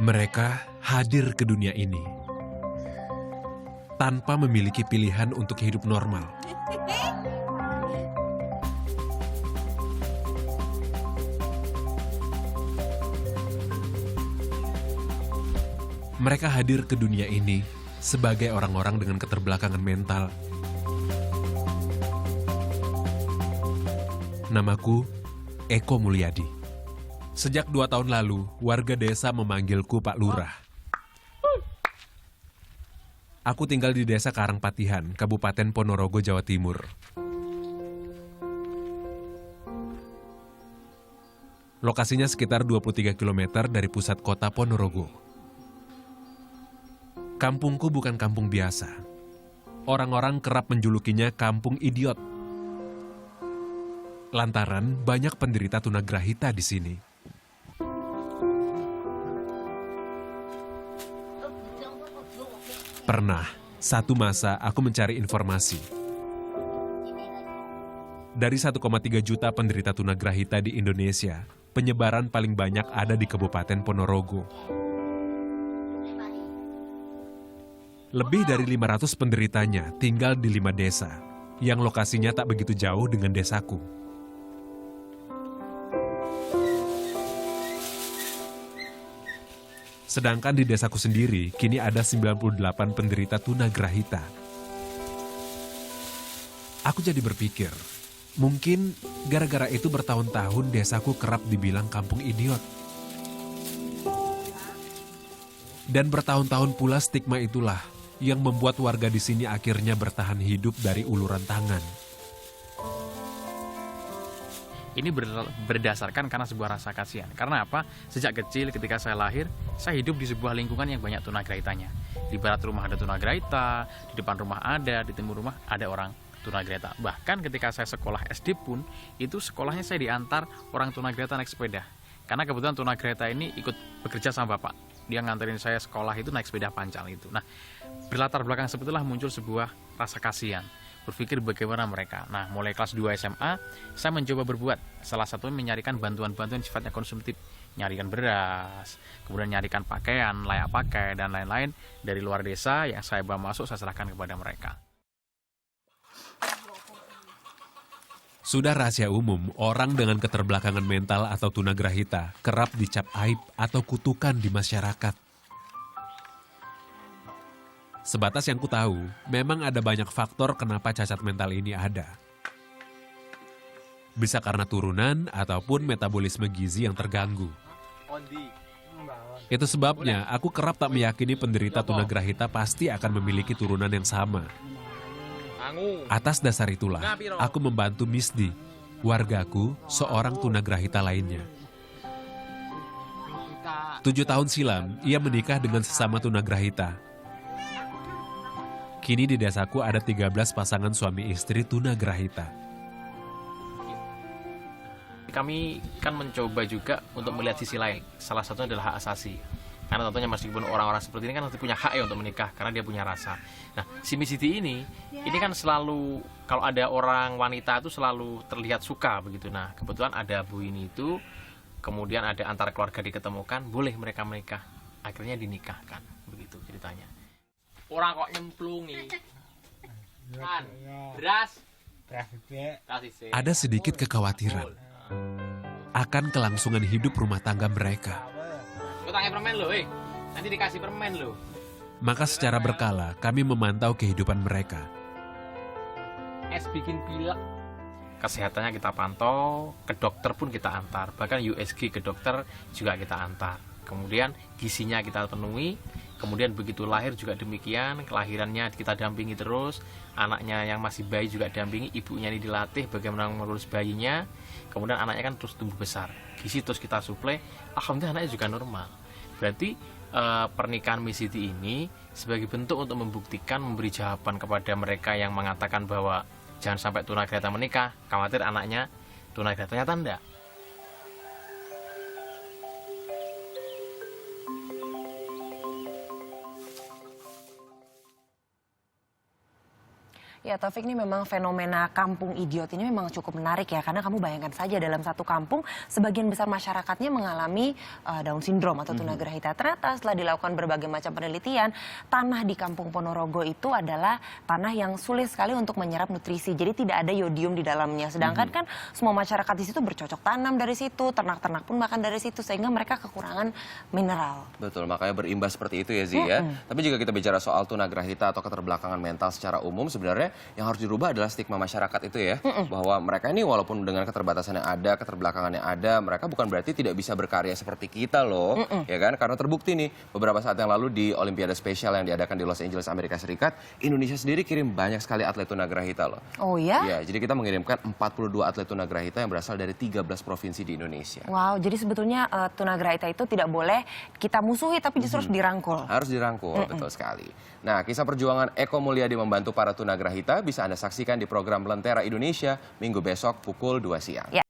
Mereka hadir ke dunia ini tanpa memiliki pilihan untuk hidup normal. Mereka hadir ke dunia ini sebagai orang-orang dengan keterbelakangan mental. Namaku Eko Mulyadi. Sejak 2 tahun lalu, warga desa memanggilku Pak Lurah. Aku tinggal di desa Karangpatihan, Kabupaten Ponorogo, Jawa Timur. Lokasinya sekitar 23 km dari pusat kota Ponorogo. Kampungku bukan kampung biasa. Orang-orang kerap menjulukinya kampung idiot. Lantaran banyak penderita tunagrahita di sini. Pernah, satu masa aku mencari informasi. Dari 1,3 juta penderita tunagrahita di Indonesia, penyebaran paling banyak ada di Kabupaten Ponorogo. Lebih dari 500 penderitanya tinggal di 5 desa, yang lokasinya tak begitu jauh dengan desaku. Sedangkan di desaku sendiri, kini ada 98 penderita tunagrahita. Aku jadi berpikir, mungkin gara-gara itu bertahun-tahun desaku kerap dibilang kampung idiot. Dan bertahun-tahun pula stigma itulah yang membuat warga di sini akhirnya bertahan hidup dari uluran tangan. Ini berdasarkan karena sebuah rasa kasihan. Karena apa? Sejak kecil ketika saya lahir, saya hidup di sebuah lingkungan yang banyak tunagrahitanya. Di barat rumah ada tunagrahita, di depan rumah ada, di timur rumah ada orang tunagrahita. Bahkan ketika saya sekolah SD pun, itu sekolahnya saya diantar orang tunagrahita naik sepeda. Karena kebetulan tunagrahita ini ikut bekerja sama bapak. Dia nganterin saya sekolah itu naik sepeda pancal itu. Nah, berlatar belakang sebetulnya muncul sebuah rasa kasihan. Berpikir bagaimana mereka. Nah, mulai kelas 2 SMA, saya mencoba berbuat. Salah satunya menyarikan bantuan-bantuan sifatnya konsumtif. Nyarikan beras, kemudian nyarikan pakaian, layak pakai, dan lain-lain dari luar desa yang saya bawa masuk, saya serahkan kepada mereka. Sudah rahasia umum, orang dengan keterbelakangan mental atau tunagrahita kerap dicap aib atau kutukan di masyarakat. Sebatas yang ku tahu, memang ada banyak faktor kenapa cacat mental ini ada. Bisa karena turunan ataupun metabolisme gizi yang terganggu. Itu sebabnya aku kerap tak meyakini penderita tunagrahita pasti akan memiliki turunan yang sama. Atas dasar itulah, aku membantu Misdi, wargaku, seorang tunagrahita lainnya. 7 tahun silam, ia menikah dengan sesama tunagrahita. Kini di desaku ada 13 pasangan suami istri tunagrahita. Kami kan mencoba juga untuk melihat sisi lain. Salah satunya adalah hak asasi. Karena tentunya meskipun orang-orang seperti ini kan nanti punya hak ya untuk menikah, karena dia punya rasa. Nah, si Miss Siti ini kan selalu, kalau ada orang wanita itu selalu terlihat suka begitu. Nah, kebetulan ada Bu ini itu, kemudian ada antara keluarga diketemukan, boleh mereka menikah. Akhirnya dinikahkan, begitu ceritanya. Orang kok nyemplungi. Kan, beras. Ada sedikit kekhawatiran akan kelangsungan hidup rumah tangga mereka. Utangnya permen loh, nanti dikasih permen loh. Maka secara berkala kami memantau kehidupan mereka. Es bikin pilek. Kesehatannya kita pantau, ke dokter pun kita antar. Bahkan USG ke dokter juga kita antar. Kemudian gizinya kita penuhi. Kemudian begitu lahir juga demikian, kelahirannya kita dampingi terus, anaknya yang masih bayi juga dampingi, ibunya ini dilatih bagaimana mengurus bayinya, kemudian anaknya kan terus tumbuh besar, gizi terus kita suplai, alhamdulillah anaknya juga normal. Berarti pernikahan Miss Siti ini sebagai bentuk untuk membuktikan, memberi jawaban kepada mereka yang mengatakan bahwa jangan sampai tunagrahita menikah, khawatir anaknya tunagrahita, ternyata enggak. Ya Taufik, ini memang fenomena kampung idiot ini memang cukup menarik ya. Karena kamu bayangkan saja dalam satu kampung sebagian besar masyarakatnya mengalami Down syndrome atau tunagrahita. Ternyata setelah dilakukan berbagai macam penelitian, tanah di kampung Ponorogo itu adalah tanah yang sulit sekali untuk menyerap nutrisi. Jadi tidak ada yodium di dalamnya. Sedangkan kan semua masyarakat di situ bercocok tanam dari situ, ternak-ternak pun makan dari situ, sehingga mereka kekurangan mineral. Betul, makanya berimbas seperti itu ya Zi ya. Tapi jika kita bicara soal tunagrahita atau keterbelakangan mental secara umum, sebenarnya yang harus dirubah adalah stigma masyarakat itu ya. Bahwa mereka ini walaupun dengan keterbatasan yang ada, keterbelakangan yang ada, mereka bukan berarti tidak bisa berkarya seperti kita loh. Ya kan? Karena terbukti nih, beberapa saat yang lalu di Olimpiade spesial yang diadakan di Los Angeles, Amerika Serikat, Indonesia sendiri kirim banyak sekali atlet tunagrahita loh. Oh ya? Ya, jadi kita mengirimkan 42 atlet tunagrahita yang berasal dari 13 provinsi di Indonesia. Wow, jadi sebetulnya tunagrahita itu tidak boleh kita musuhi, tapi justru harus dirangkul. Harus dirangkul, betul sekali. Nah, kisah perjuangan Eko Mulyadi membantu para tunagrahita bisa Anda saksikan di program Lentera Indonesia minggu besok pukul 2 siang.